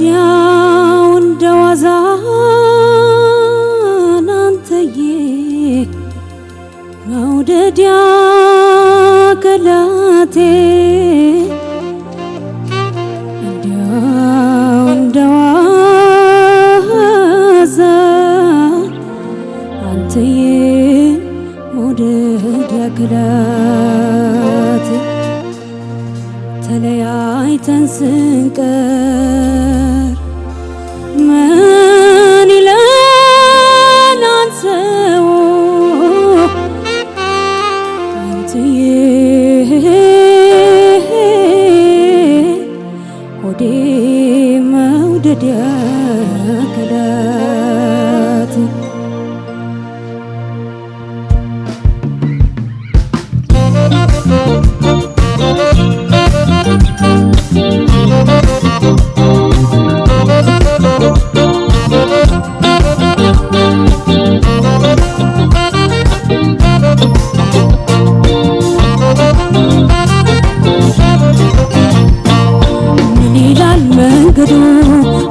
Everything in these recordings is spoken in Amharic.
ወዲያው እንደዋዛ ናንተዬ መውደድ ያከላቴ ወዲያው እንደዋዛ አንተዬ መውደድ ያከላቴ ተለያይተን ስንቀር ምን ይለናል ሰው አንተዬ ሆዴ መውደድ ያከላት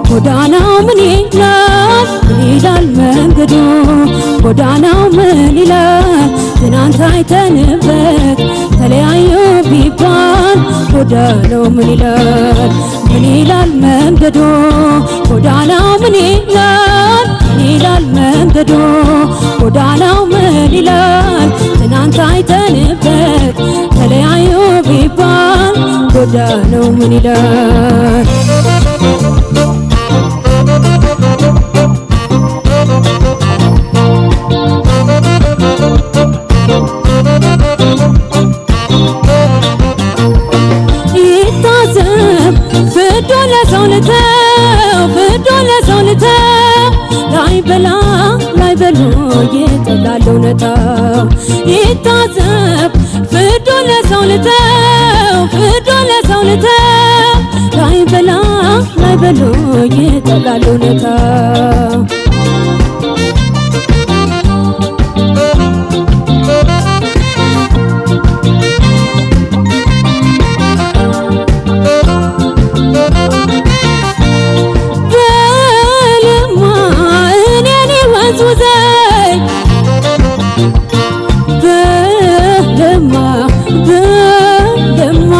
ጎዳናው ምን ይላል መንገዱ ጎዳናው ምን ይላል ትናንት አይተንበት ተለያዩ ቢባል ጎዳናው ምን ይላል መንገዱ ጎዳናው ምን ይላል መንገዱ ጎዳናው ምን ይላል ትናንት አይተንበት ተለያዩ ቢባል ጎዳናው ምን ይላል ይታዘብ ፍርዱ ለሰው ልተው ላይ በሉ ይጠላል እውነታው ይታዘብ ፍርዱ ለሰው ልተው ላይ በሉ ይጠላል እውነታው በለማ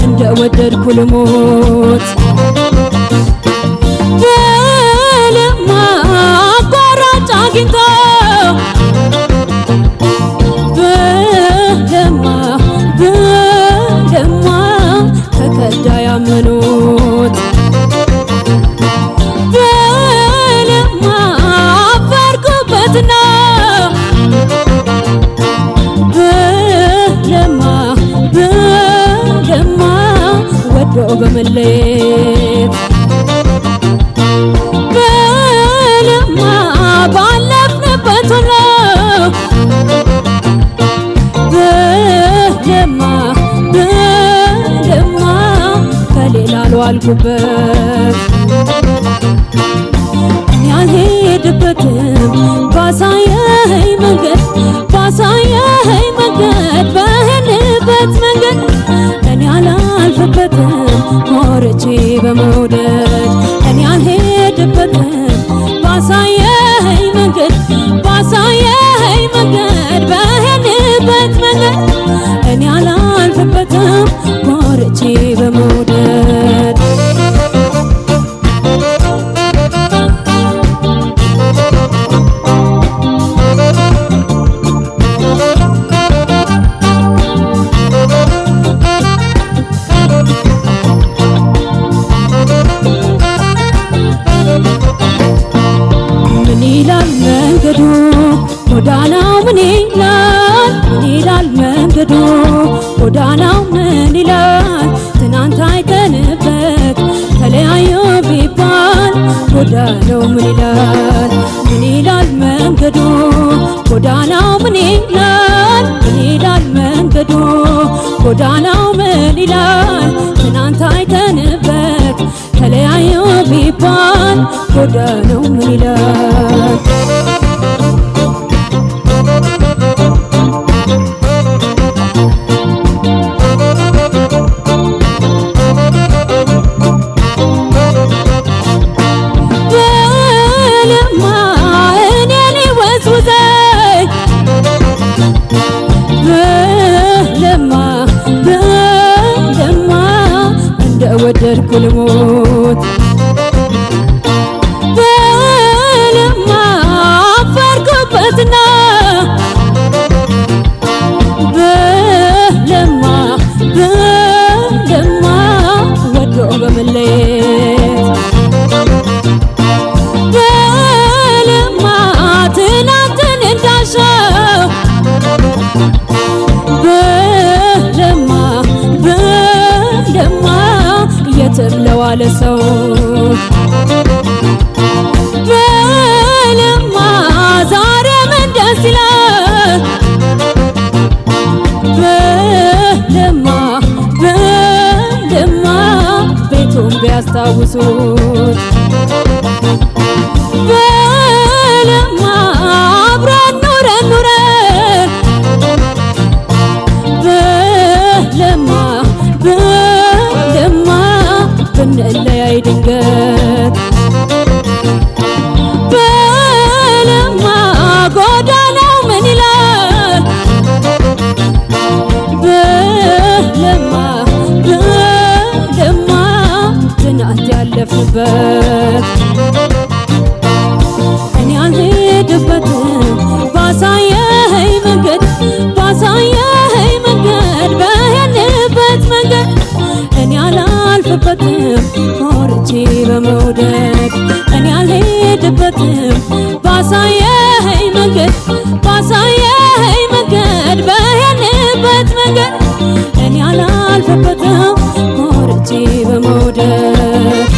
እንደወደድኩ ልሞት በለማ አቋራጭ አግኝቶ በለማ ተከዳ ያመኑት በለማ አፈርኩበትና ወዶ በመለየት በለማ ባለፍንበት ሁሉ በለማ ከሌላ አልዋልኩበት ያልሄድበትም ባሳየኸኝ መንገድ በሄድንበት መንገድ እኔ አላልፍበትም ኮርቼ በመውደድ እኔ አልሄድበትም ባሳየኸኝ መንገድ በሄድንበት መንገድ እኔ አላልፍበትም ኮርቼ በመውደድ ጎዳናው ምን ይላል መንገዱ ጎዳናው ምን ይላል ትናንት አይተንበት ተለያዩ ቢባል ጎዳናው ምን ይላል መንገዱ ጎዳናው ምን ይላል መንገዱ ጎዳናው ምን ይላል ትናንት አይተንበት ተለያዩ ቢባል ጎዳናው ምን ይላል እያልኩ ልሞት በልማ አፈርኩበትና በልማ ወዶ በመለየት በልማ ትናንትን እንዳሻው በልማ የትም ለዋለ ሰው በልማ ዛሬ ምን ደስ ይላል በልማ ቤቱን ቢያስታውሱት በልማ አብረን ኑረን በልማ ብንለያይ ድንገት በልማ ጎዳናው ምን ይላል በልማ ትናንት ያለፍንበት እኔ አልሄድበትም ባሳየኸኝ መንገድ በሄድንበት መንገድ እኔ አላልፍበትም ኮርቼ በመውደድ እኔ አልሄድበትም ባሳየኸኝ መንገድ በሄድንበት መንገድ እኔ አላልፍበትም ኮርቼ በመውደድ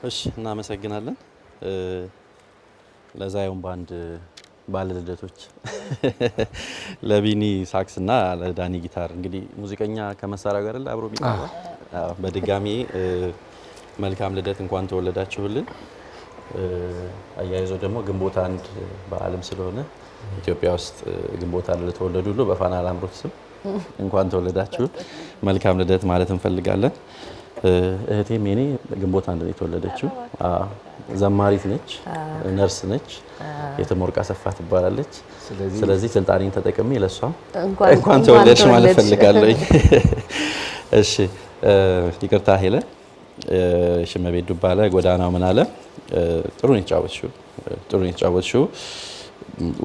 እሺ እናመሰግናለን። ለዛዩም ባንድ ባለልደቶች ለቢኒ ሳክስ እና ለዳኒ ጊታር እንግዲህ ሙዚቀኛ ከመሳሪያው ጋር አብሮ ቢጫወት በድጋሚ መልካም ልደት እንኳን ተወለዳችሁልን። አያይዞ ደግሞ ግንቦት አንድ በዓለም ስለሆነ ኢትዮጵያ ውስጥ ግንቦት አንድ ለተወለዱ ሁሉ በፋና ላምሮት ስም እንኳን ተወለዳችሁ መልካም ልደት ማለት እንፈልጋለን። እህቴም የኔ ግንቦት አንድ ነው የተወለደችው። ዘማሪት ነች፣ ነርስ ነች። የተሞርቃ ሰፋ ትባላለች። ስለዚህ ስልጣኔን ተጠቅሜ ለሷ እንኳን ተወለድሽ ማለት ፈልጋለሁ። እሺ ይቅርታ ሄለ ሽመቤት ዱባለ ጎዳናው ምን አለ ጥሩ ነው የተጫወትሽው።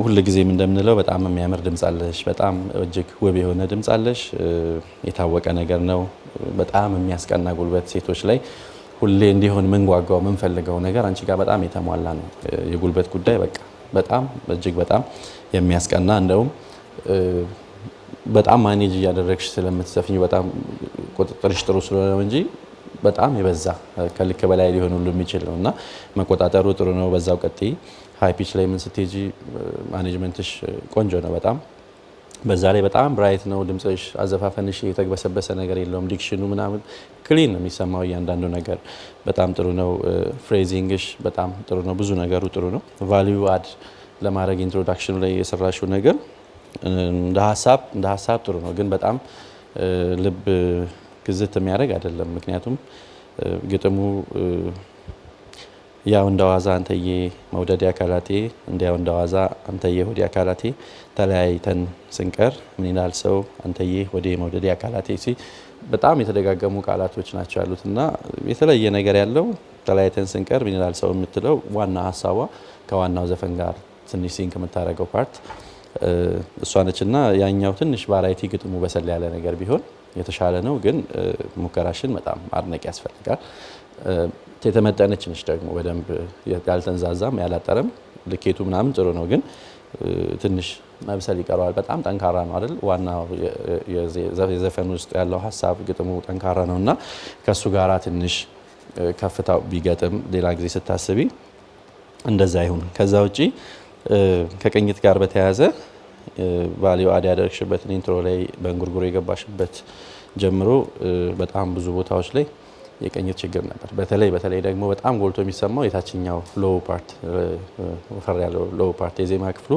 ሁሉ ጊዜም እንደምንለው በጣም የሚያምር ድምጽ አለሽ። በጣም እጅግ ውብ የሆነ ድምጽ አለሽ። የታወቀ ነገር ነው። በጣም የሚያስቀና ጉልበት ሴቶች ላይ ሁሌ እንዲሆን ምንጓጓው ምንፈልገው ነገር አንቺ ጋር በጣም የተሟላ ነው። የጉልበት ጉዳይ በቃ በጣም እጅግ በጣም የሚያስቀና እንደውም በጣም ማኔጅ እያደረግሽ ስለምትዘፍኝ በጣም ቁጥጥርሽ ጥሩ ስለሆነ እንጂ በጣም የበዛ ከልክ በላይ ሊሆን ሁሉ የሚችል ነውና መቆጣጠሩ ጥሩ ነው። በዛው ቀጥይ ሃይ ፒች ላይ ምን ስትሄጂ ማኔጅመንትሽ ቆንጆ ነው በጣም። በዛ ላይ በጣም ብራይት ነው ድምጽሽ፣ አዘፋፈንሽ የተግበሰበሰ ነገር የለውም። ዲክሽኑ ምናምን ክሊን ነው የሚሰማው እያንዳንዱ ነገር በጣም ጥሩ ነው። ፍሬዚንግሽ በጣም ጥሩ ነው። ብዙ ነገሩ ጥሩ ነው። ቫልዩ አድ ለማድረግ ኢንትሮዳክሽኑ ላይ የሰራሽው ነገር እንደ ሀሳብ ጥሩ ነው፣ ግን በጣም ልብ ግዝት የሚያደርግ አይደለም። ምክንያቱም ግጥሙ ያው እንደዋዛ አንተዬ መውደድ ያካላቴ እንዲያው እንደዋዛ አንተዬ ሆዴ ያካላቴ ተለያይተን ስንቀር ምን ይላል ሰው አንተዬ ሆዴ መውደድ ያካላቴ ሲ በጣም የተደጋገሙ ቃላቶች ናቸው ያሉትና የተለየ ነገር ያለው ተለያይተን ስንቀር ምን ይላል ሰው የምትለው ዋና ሀሳቧ ከዋናው ዘፈን ጋር ትንሽ ሲንክ የምታደርገው ፓርት እሷ ነችና ያኛው ትንሽ ቫራይቲ ግጥሙ በሰል ያለ ነገር ቢሆን የተሻለ ነው። ግን ሙከራሽን በጣም አድነቅ ያስፈልጋል። የተመጠነች ነች ደግሞ በደንብ ያልተንዛዛም ያላጠረም ልኬቱ ምናምን ጥሩ ነው፣ ግን ትንሽ መብሰል ይቀረዋል። በጣም ጠንካራ ነው አይደል? ዋናው የዘፈን ውስጥ ያለው ሀሳብ ግጥሙ ጠንካራ ነውና ከሱ ጋራ ትንሽ ከፍታው ቢገጥም ሌላ ጊዜ ስታስቢ እንደዛ ይሁን። ከዛ ውጪ ከቅኝት ጋር በተያያዘ ቫልዩ አድ ያደረግሽበትን ኢንትሮ ላይ በእንጉርጉሮ የገባሽበት ጀምሮ በጣም ብዙ ቦታዎች ላይ የቅኝት ችግር ነበር። በተለይ ደግሞ በጣም ጎልቶ የሚሰማው የታችኛው ሎው ፓርት ወፈር ያለው ሎው ፓርት የዜማ ክፍሉ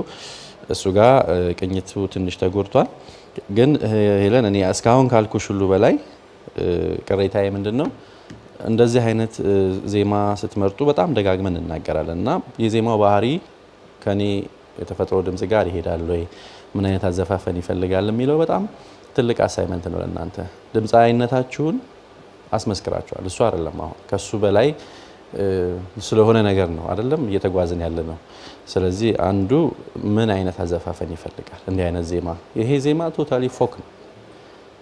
እሱ ጋር ቅኝቱ ትንሽ ተጎድቷል። ግን ሄለን እኔ እስካሁን ካልኩሽ ሁሉ በላይ ቅሬታዬ ምንድነው እንደዚህ አይነት ዜማ ስትመርጡ በጣም ደጋግመን እናገራለንና የዜማው ባህሪ ከኔ የተፈጥሮ ድምጽ ጋር ይሄዳል ወይ ምን አይነት አዘፋፈን ይፈልጋል የሚለው በጣም ትልቅ አሳይመንት ነው ለእናንተ ድምጻዊነታችሁን አስመስክራችኋል እሱ አይደለም አሁን ከሱ በላይ ስለሆነ ነገር ነው አይደለም እየተጓዝን ያለ ነው ስለዚህ አንዱ ምን አይነት አዘፋፈን ይፈልጋል እንዲህ አይነት ዜማ ይሄ ዜማ ቶታሊ ፎክ ነው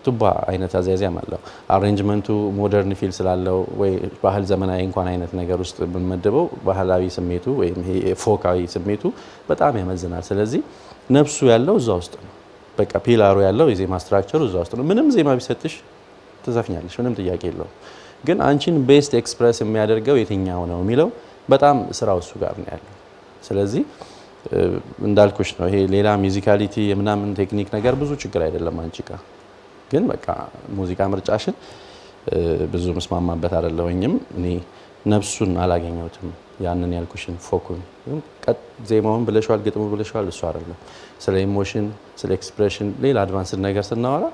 ቱባ አይነት አዘያዚያም አለው አሬንጅመንቱ ሞደርን ፊል ስላለው ወይ ባህል ዘመናዊ እንኳን አይነት ነገር ውስጥ በመደበው ባህላዊ ስሜቱ ወይ ይሄ ፎካዊ ስሜቱ በጣም ያመዝናል ስለዚህ ነፍሱ ያለው እዛው ውስጥ ነው በቃ ፒላሩ ያለው የዜማ ስትራክቸሩ እዛው ውስጥ ነው ምንም ዜማ ቢሰጥሽ ተዘፍኛለሽ ምንም ጥያቄ የለውም ግን አንቺን ቤስት ኤክስፕረስ የሚያደርገው የትኛው ነው የሚለው በጣም ስራው እሱ ጋር ነው ያለው ስለዚህ እንዳልኩሽ ነው ይሄ ሌላ ሙዚካሊቲ የምናምን ቴክኒክ ነገር ብዙ ችግር አይደለም አንቺ ጋር ግን በቃ ሙዚቃ ምርጫሽን ብዙ መስማማበት አይደለውኝም እኔ ነፍሱን አላገኘሁትም ያንን ያልኩሽን ፎኩን ዜማውን ብለሽዋል ግጥሙ ብለሽዋል እሱ አይደለም ስለ ኢሞሽን ስለ ኤክስፕሬሽን ሌላ አድቫንስድ ነገር ስናወራ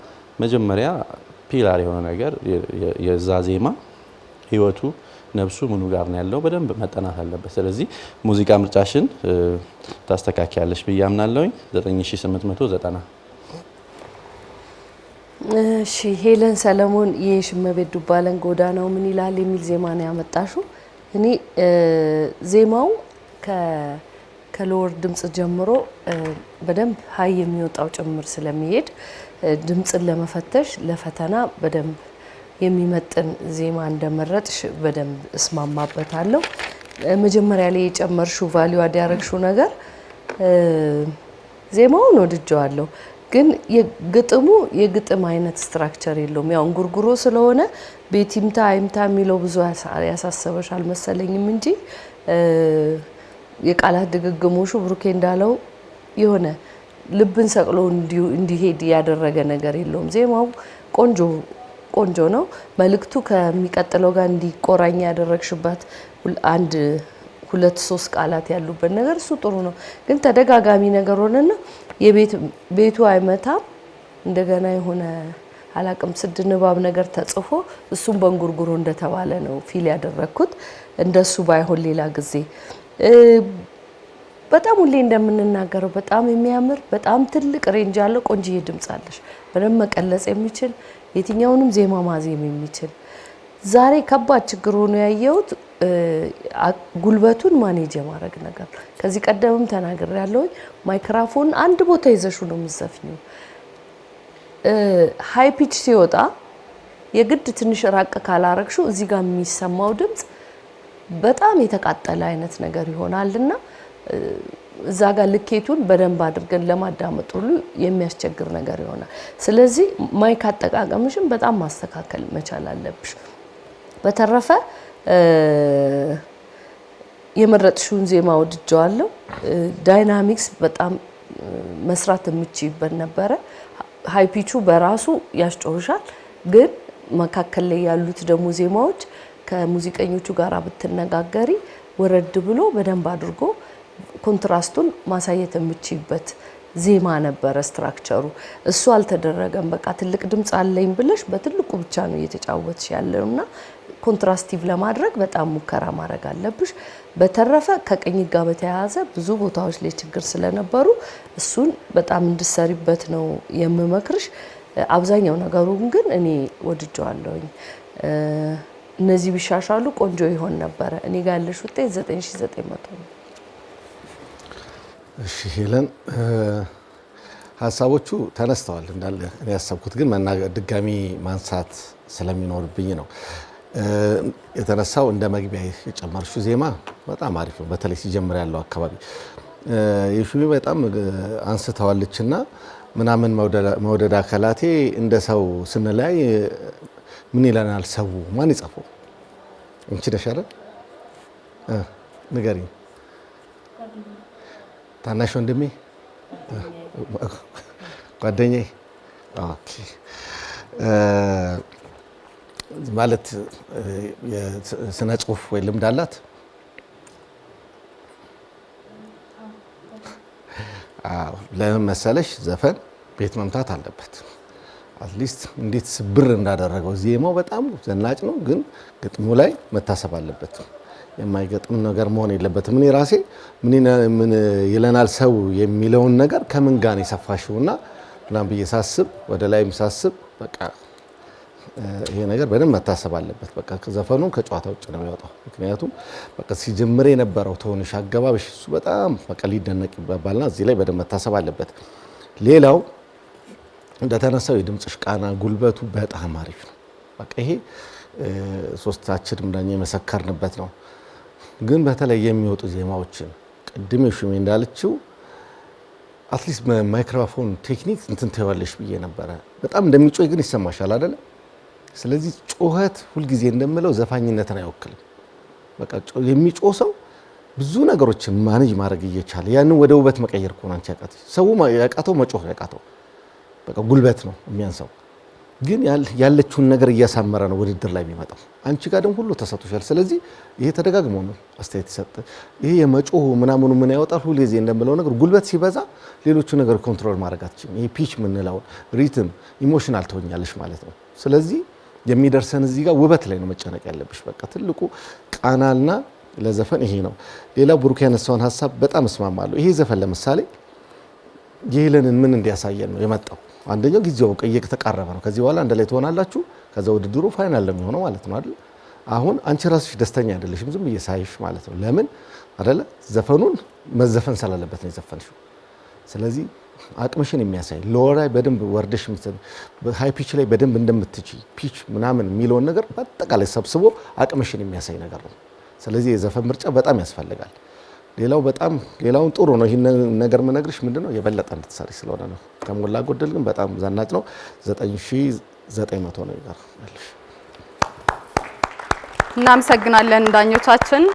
መጀመሪያ ፒላር የሆነ ነገር የዛ ዜማ ህይወቱ ነፍሱ ምኑ ጋር ነው ያለው በደንብ መጠናት አለበት ስለዚህ ሙዚቃ ምርጫሽን ታስተካክያለሽ በያምናለሁኝ 9890 እሺ ሄለን ሰለሞን የሽመቤት ዱባለን ጎዳናው ምን ይላል የሚል ዜማ ነው ያመጣሹ እኔ ዜማው ከሎወር ድምጽ ጀምሮ በደንብ ሃይ የሚወጣው ጭምር ስለሚሄድ ድምጽን ለመፈተሽ ለፈተና በደንብ የሚመጥን ዜማ እንደመረጥሽ በደንብ እስማማበታለሁ መጀመሪያ ላይ የጨመርሽው ቫልዩ ያደረግሽው ነገር ዜማውን ወድጄዋለሁ ግን የግጥም አይነት ስትራክቸር የለውም ያው እንጉርጉሮ ስለሆነ ቤቲምታ አይምታ የሚለው ብዙ ያሳሰበሽ አልመሰለኝም እንጂ የቃላት ድግግሞሹ ብሩኬ እንዳለው የሆነ ልብን ሰቅሎ እንዲሄድ ያደረገ ነገር የለውም ዜማው ቆንጆ ነው መልክቱ ከሚቀጥለው ጋር እንዲቆራኝ ያደረግሽበት አንድ ሁለት ሶስት ቃላት ያሉበት ነገር እሱ ጥሩ ነው ግን ተደጋጋሚ ነገር ሆነና የቤቱ አይመታም እንደገና የሆነ አላቅም ስድ ንባብ ነገር ተጽፎ እሱም በእንጉርጉሮ እንደተባለ ነው ፊል ያደረኩት እንደሱ ባይሆን ሌላ ጊዜ በጣም ሁሌ እንደምንናገረው በጣም የሚያምር በጣም ትልቅ ሬንጅ ያለው ቆንጆ ድምጽ አለሽ በደንብ መቀለጽ የሚችል የትኛውንም ዜማ ማዜም የሚችል ዛሬ ከባድ ችግር ሆኖ ያየሁት ጉልበቱን ማኔጅ ማድረግ ነገር ከዚህ ቀደምም ተናግሬያለሁ ማይክሮፎን አንድ ቦታ ይዘሹ ነው የምትዘፍኚው ሃይ ፒች ሲወጣ የግድ ትንሽ ራቅ ካላረግሹ እዚህ ጋር የሚሰማው ድምጽ በጣም የተቃጠለ አይነት ነገር ይሆናልና እዛ ጋር ልኬቱን በደንብ አድርገን ለማዳመጥ ሁሉ የሚያስቸግር ነገር ይሆናል ስለዚህ ማይክ አጠቃቀምሽን በጣም ማስተካከል መቻል አለብሽ በተረፈ የመረጥሽውን ዜማ ወድጄዋለሁ ዳይናሚክስ በጣም መስራት የምትችይበት ነበረ ሃይ ፒቹ በራሱ ያስጮህሻል ግን መካከል ላይ ያሉት ደግሞ ዜማዎች ከሙዚቀኞቹ ጋር ብትነጋገሪ ወረድ ብሎ በደንብ አድርጎ ኮንትራስቱን ማሳየት የምትችይበት ዜማ ነበረ ስትራክቸሩ እሱ አልተደረገም በቃ ትልቅ ድምጽ አለኝ ብለሽ በትልቁ ብቻ ነው እየተጫወትሽ ያለውና ኮንትራስቲቭ ለማድረግ በጣም ሙከራ ማድረግ አለብሽ በተረፈ ከቀኝ ጋር በተያያዘ ብዙ ቦታዎች ላይ ችግር ስለነበሩ እሱን በጣም እንድትሰሪበት ነው የምመክርሽ አብዛኛው ነገሩን ግን እኔ ወድጄዋለሁኝ እነዚህ ቢሻሻሉ ቆንጆ ይሆን ነበር እኔ ጋር ያለሽ ውጤት 9900 ነው እሺ ሄለን ሐሳቦቹ ተነስተዋል እንዳለ እኔ ያሰብኩት ግን ድጋሚ ማንሳት ስለሚኖርብኝ ነው የተነሳው እንደ መግቢያ የጨመርሽው ዜማ በጣም አሪፍ ነው በተለይ ሲጀምር ያለው አካባቢ የሹሚ በጣም አንስተዋለችና ምናምን መውደድ አካላቴ እንደ ሰው ስንላይ ምን ይለናል ሰው ማን ይጻፈው እንቺ ነሽ አይደል ንገሪኝ ታናሽ ወንድሜ ጓደኛዬ ኦኬ ማለት የስነ ጽሁፍ ወይ ልምድ አላት ለምን መሰለሽ ዘፈን ቤት መምታት አለበት አትሊስት እንዴት ስብር እንዳደረገው ዜማው በጣም ዘናጭ ነው፣ ግን ግጥሙ ላይ መታሰብ አለበት። የማይገጥም ነገር መሆን የለበትም። እኔ ራሴ ምን ይለናል ሰው የሚለውን ነገር ከምን ጋር ነው የሰፋሽውና ምናምን ብዬ ሳስብ ወደ ላይም ሳስብ በቃ ይሄ ነገር በደንብ መታሰብ አለበት። በቃ ዘፈኑ ከጨዋታ ውጭ ነው የሚወጣው። ምክንያቱም በቃ ሲጀምር የነበረው ቶንሽ አገባብሽ እሱ በጣም በቃ ሊደነቅ ይባባልና እዚህ ላይ በደንብ መታሰብ አለበት። ሌላው እንደተነሳው የድምጽሽ ቃና ጉልበቱ በጣም አሪፍ ነው። በቃ ይሄ ሶስታችንም ዳኛ የመሰከርንበት ነው። ግን በተለይ የሚወጡ ዜማዎችን ቅድም ሹሜ እንዳለችው አትሊስት ማይክሮፎን ቴክኒክ እንትን ተዋለሽ ብዬ ነበረ። በጣም እንደሚጮህ ግን ይሰማሻል አይደለ? ስለዚህ ጮኸት ሁልጊዜ እንደምለው ዘፋኝነትን አይወክልም። በቃ የሚጮህ ሰው ብዙ ነገሮችን ማኔጅ ማድረግ እየቻለ ያንን ወደ ውበት መቀየር እኮ ነው አንቺ ያቃተሽ። ሰው ያቃተው መጮህ ያቃተው በቃ ጉልበት ነው የሚያንሰው። ግን ያለችውን ነገር እያሳመረ ነው ውድድር ላይ የሚመጣው። አንቺ ጋር ደግሞ ሁሉ ተሰጥቶሻል። ስለዚህ ይሄ ተደጋግሞ ነው አስተያየት ይሰጥ። ይሄ የመጮህ ምናምኑ ምን ያወጣል? ሁልጊዜ እንደምለው ነገር ጉልበት ሲበዛ ሌሎቹ ነገር ኮንትሮል ማድረግ አትችልም። ይሄ ፒች ምንለው ሪትም ኢሞሽናል ትሆኛለሽ ማለት ነው። ስለዚህ የሚደርሰን እዚህ ጋር ውበት ላይ ነው መጨነቅ ያለብሽ። በቃ ትልቁ ቃናና ለዘፈን ይሄ ነው። ሌላው ብሩክ ያነሳውን ሀሳብ በጣም እስማማለሁ። ይሄ ዘፈን ለምሳሌ የሄለንን ምን እንዲያሳየን ነው የመጣው? አንደኛው ጊዜው እየተቃረበ ነው። ከዚህ በኋላ አንድ ላይ ትሆናላችሁ። ከዛ ውድድሩ ፋይናል ለሚሆነው ማለት ነው አይደል? አሁን አንቺ ራስሽ ደስተኛ አይደለሽም ዝም እየሳይሽ ማለት ነው። ለምን አይደለ? ዘፈኑን መዘፈን ስላለበት ነው የዘፈንሽው። ስለዚህ አቅምሽን የሚያሳይ ሎወር ላይ በደንብ ወርደሽ ሃይ ፒች ላይ በደንብ እንደምትቺ ፒች ምናምን የሚለውን ነገር በአጠቃላይ ሰብስቦ አቅምሽን የሚያሳይ ነገር ነው። ስለዚህ የዘፈን ምርጫ በጣም ያስፈልጋል። ሌላውን ጥሩ ነው። ይሄን ነገር ምነግርሽ ምንድነው የበለጠ እንድትሰሪ ስለሆነ ነው። ከሞላ ጎደል ግን በጣም ዘናጭ ነው። 9900 ነው ይጋር። እናመሰግናለን ዳኞቻችን።